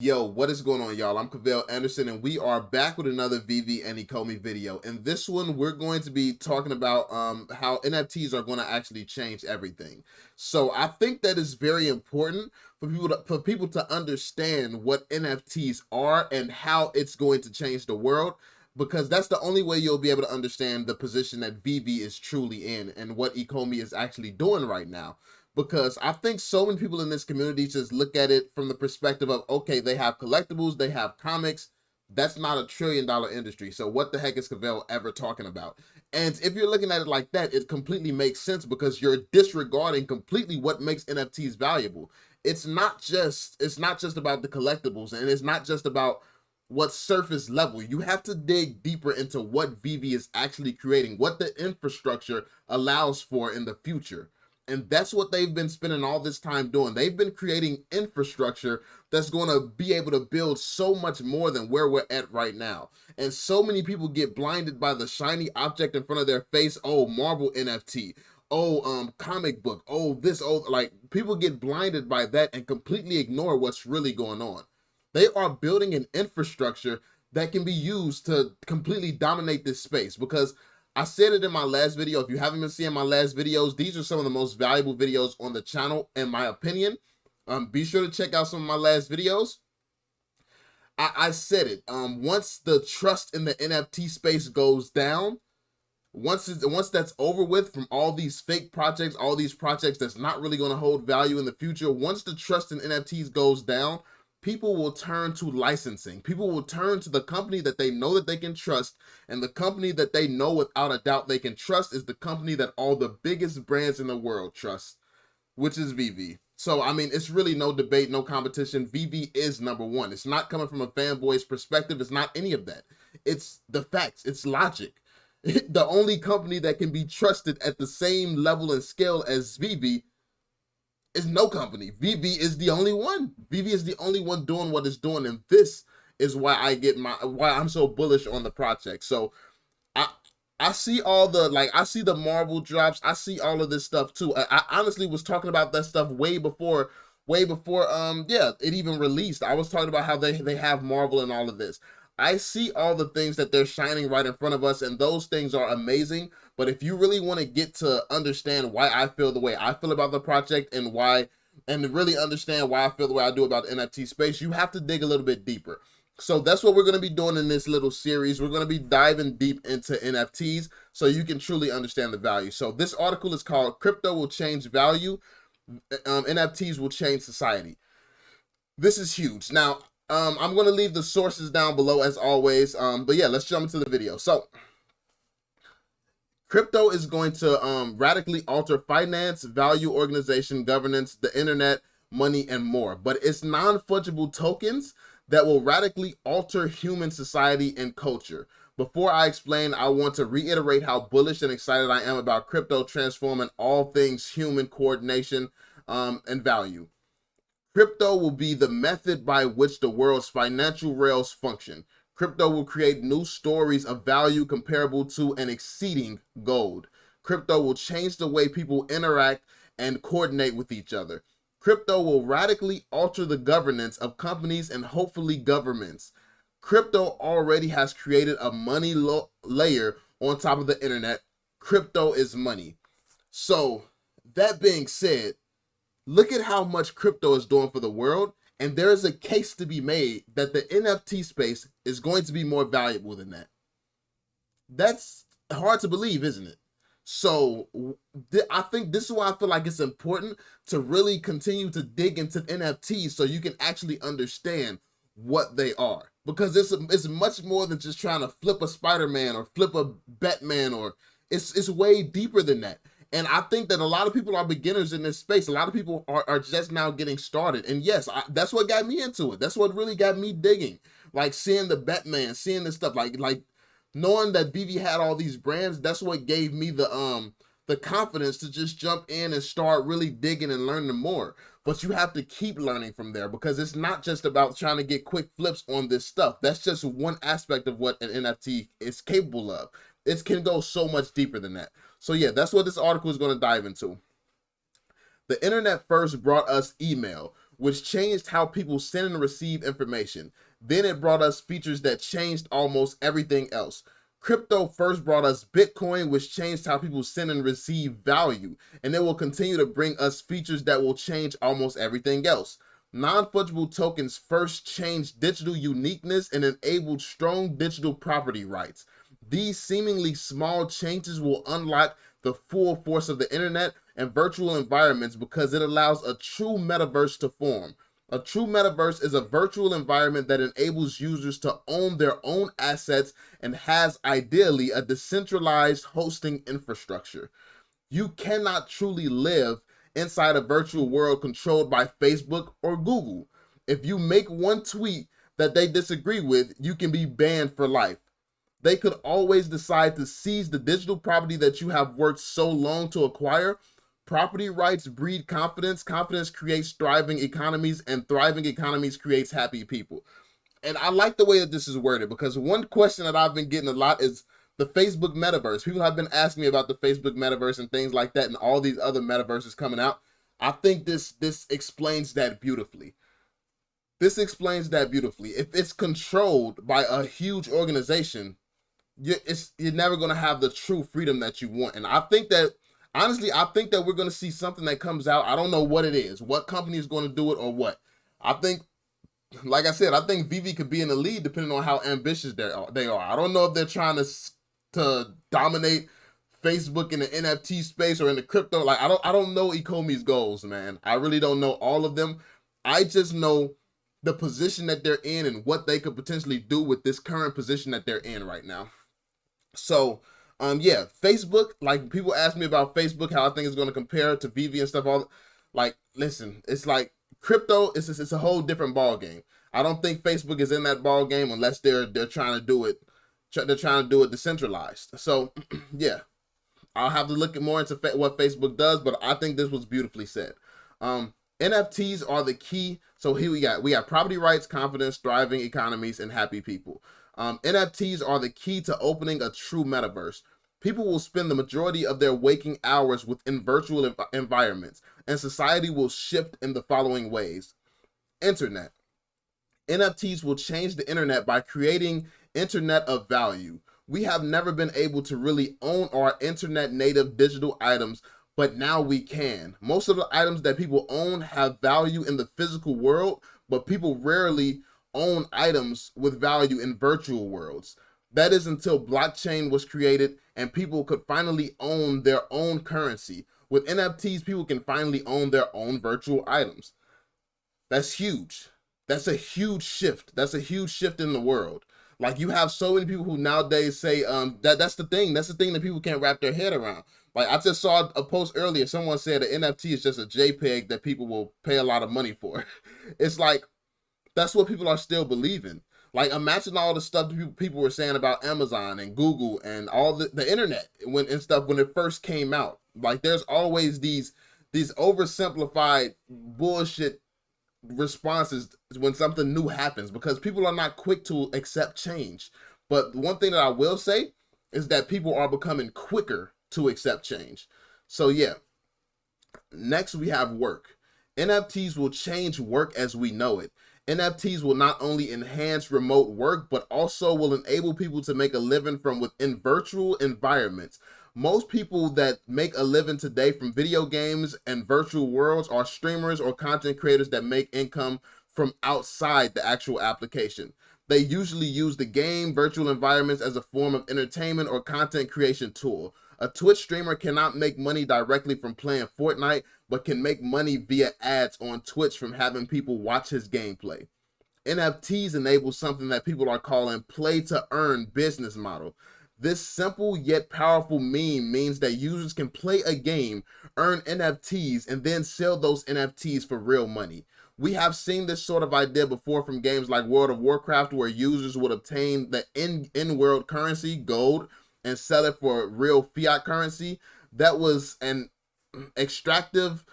Yo, what is going on, y'all? I'm Cavell Anderson, and we are back with another Veve and Ecomi video. In this one, we're going to be talking about how NFTs are going to actually change everything. So I think that is very important for people to understand what NFTs are and how it's going to change the world, because that's the only way you'll be able to understand the position that Veve is truly in and what Ecomi is actually doing right now. Because I think so many people in this community just look at it from the perspective of, okay, they have collectibles, they have comics. That's not a $1 trillion industry. So what the heck is Cavell ever talking about? And if you're looking at it like that, it completely makes sense because you're disregarding completely what makes NFTs valuable. It's not just about the collectibles, and it's not just about what's surface level. You have to dig deeper into what Veve is actually creating, what the infrastructure allows for in the future. And that's what they've been spending all this time doing. They've been creating infrastructure that's going to be able to build so much more than where we're at right now. And so many people get blinded by the shiny object in front of their face. Oh, Marvel NFT. Oh, comic book. Oh, this. Oh, like people get blinded by that and completely ignore what's really going on. They are building an infrastructure that can be used to completely dominate this space, because I said it in my last video. If you haven't been seeing my last videos, these are some of the most valuable videos on the channel, in my opinion. Be sure to check out some of my last videos. I said it. Once the trust in the NFT space goes down, once that's over with from all these fake projects, all these projects that's not really going to hold value in the future, once the trust in NFTs goes down, people will turn to licensing. People will turn to the company that they know that they can trust, and the company that they know without a doubt they can trust is the company that all the biggest brands in the world trust, which is Veve. So, I mean, it's really no debate, no competition. Veve is number one. It's not coming from a fanboy's perspective. It's not any of that. It's the facts. It's logic. The only company that can be trusted at the same level and scale as Veve is no company. Veve is the only one. Veve is the only one doing what it's doing, and this is why I'm so bullish on the project. So I see all the, like, I see the Marvel drops. I see all of this stuff too. I honestly was talking about that stuff way before yeah, it even released. I was talking about how they have Marvel and all of this. I see all the things that they're shining right in front of us, and those things are amazing. But if you really want to get to understand why I feel the way I feel about the project, and to really understand why I feel the way I do about the NFT space, you have to dig a little bit deeper. So that's what we're going to be doing in this little series. We're going to be diving deep into NFTs so you can truly understand the value. So this article is called "Crypto Will Change Value, NFTs Will Change Society." This is huge. Now, I'm going to leave the sources down below as always. But yeah, let's jump into the video. So crypto is going to radically alter finance, value, organization, governance, the internet, money, and more. But it's non-fungible tokens that will radically alter human society and culture. Before I explain, I want to reiterate how bullish and excited I am about crypto transforming all things human coordination and value. Crypto will be the method by which the world's financial rails function. Crypto will create new stories of value comparable to and exceeding gold. Crypto will change the way people interact and coordinate with each other. Crypto will radically alter the governance of companies and hopefully governments. Crypto already has created a money layer on top of the internet. Crypto is money. So, that being said, look at how much crypto is doing for the world, and there is a case to be made that the NFT space is going to be more valuable than that. That's hard to believe, isn't it? So I think this is why I feel like it's important to really continue to dig into NFTs so you can actually understand what they are. Because it's much more than just trying to flip a Spider-Man or flip a Batman, or it's way deeper than that. And I think that a lot of people are beginners in this space. A lot of people are just now getting started. And yes, that's what got me into it. That's what really got me digging. Like seeing the Batman, seeing this stuff, like knowing that Veve had all these brands, that's what gave me the confidence to just jump in and start really digging and learning more. But you have to keep learning from there, because it's not just about trying to get quick flips on this stuff. That's just one aspect of what an NFT is capable of. It can go so much deeper than that. So yeah, that's what this article is going to dive into. The internet first brought us email. which changed how people send and receive information. Then it brought us features that changed almost everything else. Crypto first brought us Bitcoin, which changed how people send and receive value, and it will continue to bring us features that will change almost everything else. Non-fungible tokens first changed digital uniqueness and enabled strong digital property rights. These seemingly small changes will unlock the full force of the internet and virtual environments because it allows a true metaverse to form. A true metaverse is a virtual environment that enables users to own their own assets and has ideally a decentralized hosting infrastructure. You cannot truly live inside a virtual world controlled by Facebook or Google. If you make one tweet that they disagree with, you can be banned for life. They could always decide to seize the digital property that you have worked so long to acquire. Property rights breed confidence. Confidence creates thriving economies, and thriving economies creates happy people. And I like the way that this is worded, because one question that I've been getting a lot is the Facebook metaverse. People have been asking me about the Facebook metaverse and things like that, and all these other metaverses coming out. I think this explains that beautifully. This explains that beautifully. If it's controlled by a huge organization, you're never going to have the true freedom that you want. And I think that, honestly, I think that we're going to see something that comes out. I don't know what it is, what company is going to do it or what. I think, like I said, I think Veve could be in the lead depending on how ambitious they are. I don't know if they're trying to dominate Facebook in the NFT space or in the crypto. Like, I don't know Ecomi's goals, man. I really don't know all of them. I just know the position that they're in and what they could potentially do with this current position that they're in right now. So, yeah, Facebook, like, people ask me about Facebook, how I think it's going to compare to Veve and stuff. Like, listen, it's like crypto, it's a whole different ball game. I don't think Facebook is in that ball game unless they're trying to do it. They're trying to do it decentralized. So, yeah, I'll have to look more into what Facebook does, but I think this was beautifully said. NFTs are the key. So here we got property rights, confidence, thriving economies, and happy people. NFTs are the key to opening a true metaverse. People will spend the majority of their waking hours within virtual environments, and society will shift in the following ways. Internet. NFTs will change the internet by creating internet of value. We have never been able to really own our internet native digital items, but now we can. Most of the items that people own have value in the physical world, but people rarely own items with value in virtual worlds. That is until blockchain was created and people could finally own their own currency. With NFTs, people can finally own their own virtual items. That's huge. That's a huge shift. That's a huge shift in the world. Like, you have so many people who nowadays say that's the thing. That's the thing that people can't wrap their head around. Like, I just saw a post earlier. Someone said an NFT is just a JPEG that people will pay a lot of money for. It's like, that's what people are still believing. Like, imagine all the stuff that people were saying about Amazon and Google and all the internet when it first came out. Like, there's always these oversimplified bullshit responses when something new happens, because people are not quick to accept change. But one thing that I will say is that people are becoming quicker to accept change. So yeah, next we have work. NFTs will change work as we know it. NFTs will not only enhance remote work, but also will enable people to make a living from within virtual environments. Most people that make a living today from video games and virtual worlds are streamers or content creators that make income from outside the actual application. They usually use the game virtual environments as a form of entertainment or content creation tool. A Twitch streamer cannot make money directly from playing Fortnite, but can make money via ads on Twitch from having people watch his gameplay. NFTs enable something that people are calling play to earn business model. This simple yet powerful meme means that users can play a game, earn NFTs, and then sell those NFTs for real money. We have seen this sort of idea before from games like World of Warcraft, where users would obtain the in-world currency, gold, and sell it for real fiat currency. That was an extractive,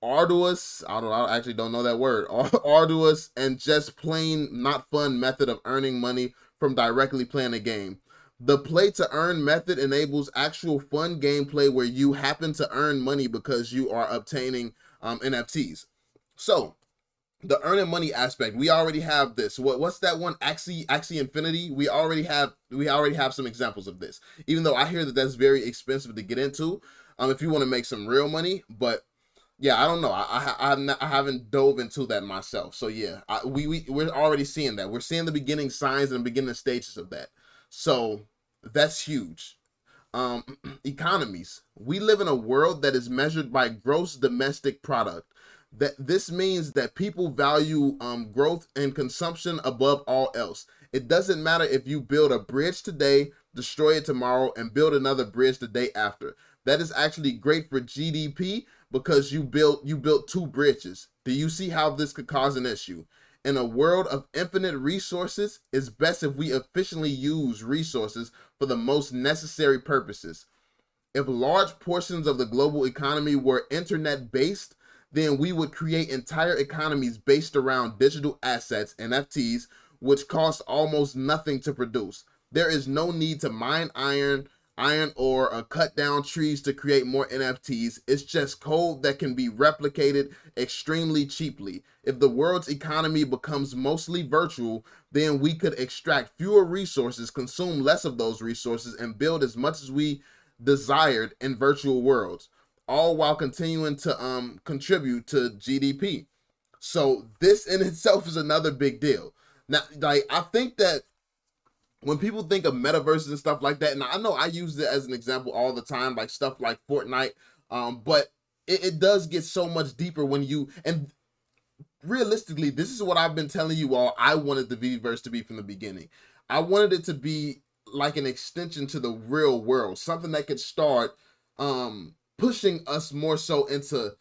arduous, I actually don't know that word, arduous and just plain not fun method of earning money from directly playing a game. The play to earn method enables actual fun gameplay where you happen to earn money because you are obtaining NFTs. So the earning money aspect, we already have this. What's that one? Axie Infinity. We already have some examples of this. Even though I hear that that's very expensive to get into, if you want to make some real money. But yeah, I don't know. I haven't dove into that myself. So yeah, we're already seeing that. We're seeing the beginning signs and the beginning stages of that. So that's huge. um, Economies. We live in a world that is measured by gross domestic product. That this means that people value growth and consumption above all else. It doesn't matter if you build a bridge today, destroy it tomorrow, and build another bridge the day after. That is actually great for GDP because you built two bridges. Do you see how this could cause an issue? In a world of infinite resources, it's best if we efficiently use resources for the most necessary purposes. If large portions of the global economy were internet based, then we would create entire economies based around digital assets, NFTs, which cost almost nothing to produce. There is no need to mine iron ore or cut down trees to create more NFTs. It's just code that can be replicated extremely cheaply. If the world's economy becomes mostly virtual, then we could extract fewer resources, consume less of those resources, and build as much as we desired in virtual worlds, all while continuing to contribute to GDP. So this in itself is another big deal. Now, like I think that when people think of metaverses and stuff like that, and I know I use it as an example all the time, like stuff like Fortnite, but it does get so much deeper when you, and realistically, this is what I've been telling you all. I wanted the Veveverse to be from the beginning. I wanted it to be like an extension to the real world, something that could start pushing us more so into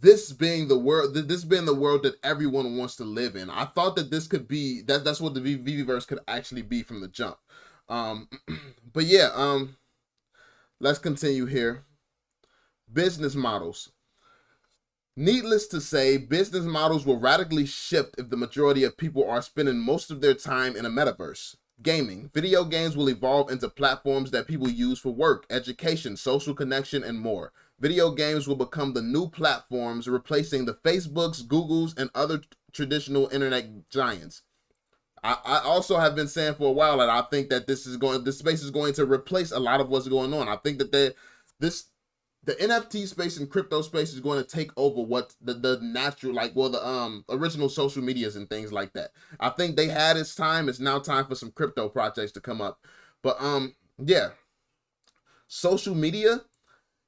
this being the world that everyone wants to live in. I thought that this could be that's what the Veveverse could actually be from the jump. Um, but yeah, let's continue here. Business models. Needless to say, business models will radically shift if the majority of people are spending most of their time in a metaverse. Gaming. Video games will evolve into platforms that people use for work, education, social connection, and more. Video games will become the new platforms, replacing the Facebooks, Googles, and other traditional internet giants. I also have been saying for a while that I think that this space is going to replace a lot of what's going on. I think that this the NFT space and crypto space is going to take over what the natural, like, well, the original social medias and things like that. I think they had its time. It's now time for some crypto projects to come up. But yeah, social media,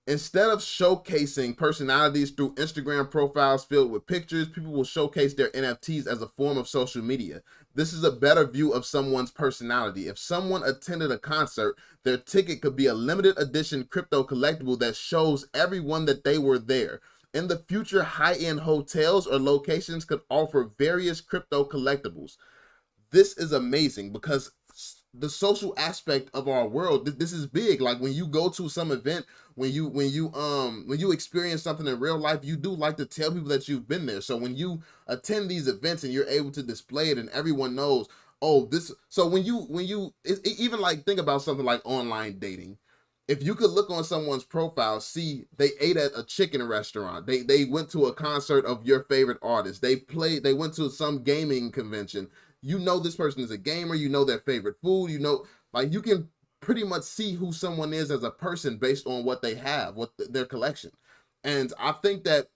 instead of showcasing personalities through Instagram profiles filled with pictures, people will showcase their NFTs as a form of social media. This is a better view of someone's personality. If someone attended a concert, their ticket could be a limited edition crypto collectible that shows everyone that they were there. In the future, high-end hotels or locations could offer various crypto collectibles. This is amazing because the social aspect of our world, this is big. Like when you go to some event, when you experience something in real life, you do like to tell people that you've been there. So when you attend these events and you're able to display it and everyone knows, oh, this, so even like think about something like online dating. If you could look on someone's profile, see they ate at a chicken restaurant, they went to a concert of your favorite artist, they went to some gaming convention, you know this person is a gamer, you know their favorite food, you know, like you can pretty much see who someone is as a person based on what they have, their collection. And I think that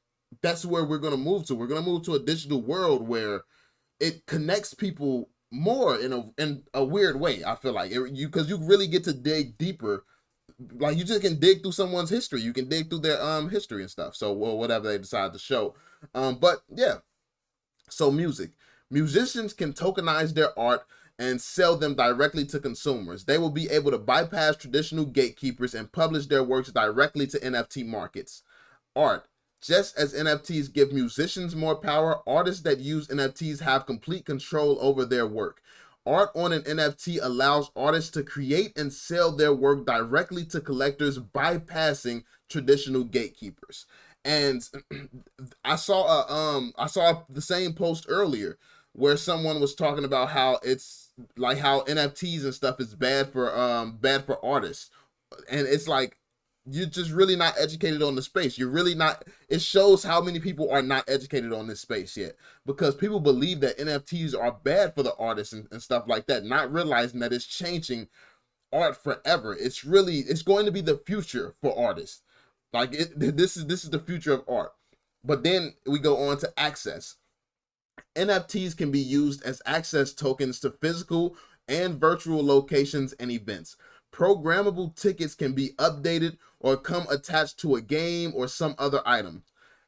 that's where we're going to move to. We're going to move to a digital world where it connects people more in a weird way. I feel like because you really get to dig deeper. Like you just can dig through someone's history. You can dig through their history and stuff. So well, whatever they decide to show. But yeah. So music. Musicians can tokenize their art and sell them directly to consumers. They will be able to bypass traditional gatekeepers and publish their works directly to NFT markets. Art. Just as NFTs give musicians more power, artists that use NFTs have complete control over their work. Art on an NFT allows artists to create and sell their work directly to collectors, bypassing traditional gatekeepers. And I saw the same post earlier where someone was talking about how it's like how NFTs and stuff is bad for artists. And it's like you're just really not educated on the space. You're really not, it shows how many people are not educated on this space yet, because people believe that NFTs are bad for the artists and stuff like that, not realizing that it's changing art forever. It's really, it's going to be the future for artists. Like this is the future of art. But then we go on to access. NFTs can be used as access tokens to physical and virtual locations and events. Programmable tickets can be updated or come attached to a game or some other item.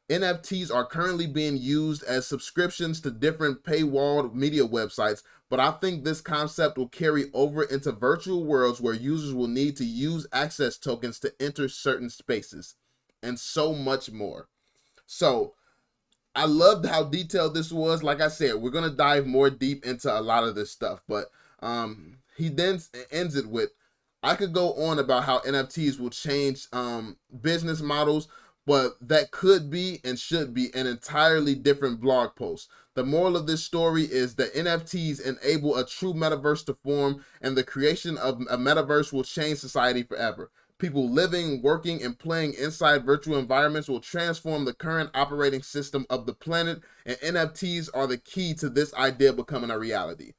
NFTs are currently being used as subscriptions to different paywalled media websites, but I think this concept will carry over into virtual worlds where users will need to use access tokens to enter certain spaces, and so much more. So I loved how detailed this was. Like I said, we're gonna dive more deep into a lot of this stuff, but he then ends it with, I could go on about how NFTs will change business models, but that could be and should be an entirely different blog post. The moral of this story is that NFTs enable a true metaverse to form, and the creation of a metaverse will change society forever. People living, working, and playing inside virtual environments will transform the current operating system of the planet, and NFTs are the key to this idea becoming a reality.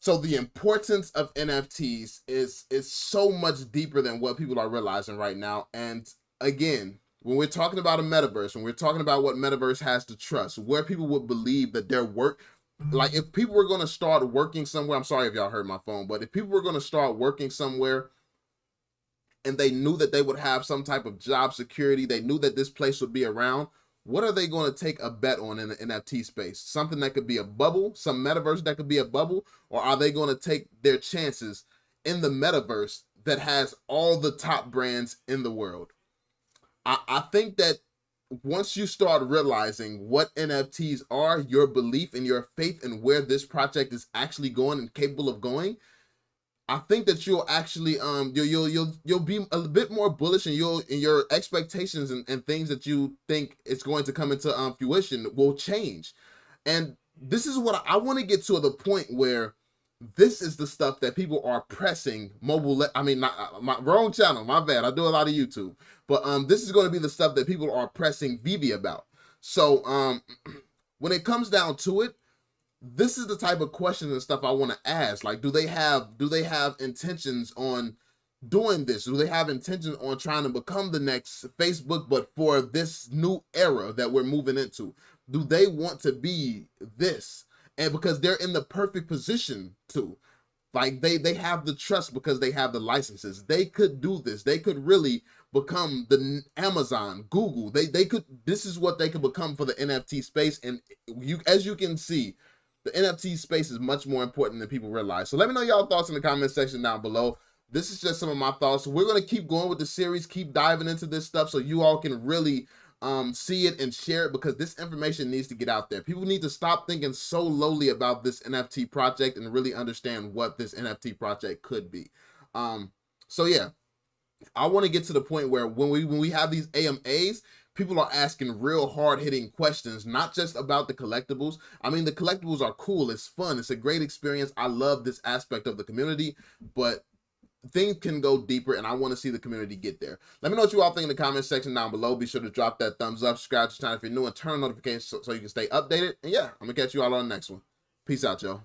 So the importance of NFTs is so much deeper than what people are realizing right now. And again, when we're talking about a metaverse, when we're talking about what metaverse has to trust, where people would believe that their work, like if people were going to start working somewhere, I'm sorry if y'all heard my phone, but if people were going to start working somewhere and they knew that they would have some type of job security, they knew that this place would be around, what are they going to take a bet on in the NFT space? Something that could be a bubble, some metaverse that could be a bubble, or are they going to take their chances in the metaverse that has all the top brands in the world? I think that once you start realizing what NFTs are, your belief and your faith in where this project is actually going and capable of going, I think that you'll actually you'll be a bit more bullish, and your expectations and things that you think it's going to come into fruition will change. And this is what I want to get to, the point where this is the stuff that people are pressing I mean, not my wrong channel, my bad. I do a lot of YouTube, but this is going to be the stuff that people are pressing Veve about. So when it comes down to it, this is the type of questions and stuff I want to ask. Like, do they have intentions on doing this? Do they have intentions on trying to become the next Facebook, but for this new era that we're moving into? Do they want to be this? And because they're in the perfect position to, like, they have the trust because they have the licenses. They could do this. They could really become the Amazon, Google. They could, this is what they could become for the NFT space. And you, as you can see, the NFT space is much more important than people realize. So let me know y'all thoughts in the comment section down below. This is just some of my thoughts. We're going to keep going with the series, keep diving into this stuff so you all can really see it and share it, because this information needs to get out there. People need to stop thinking so lowly about this NFT project and really understand what this NFT project could be. So yeah, I want to get to the point where when we have these AMAs, people are asking real hard-hitting questions, not just about the collectibles. I mean, the collectibles are cool, it's fun, it's a great experience. I love this aspect of the community, but things can go deeper, and I want to see the community get there. Let me know what you all think in the comment section down below. Be sure to drop that thumbs up, subscribe to the channel if you're new, and turn on notifications so you can stay updated. And yeah, I'm gonna catch you all on the next one. Peace out, y'all.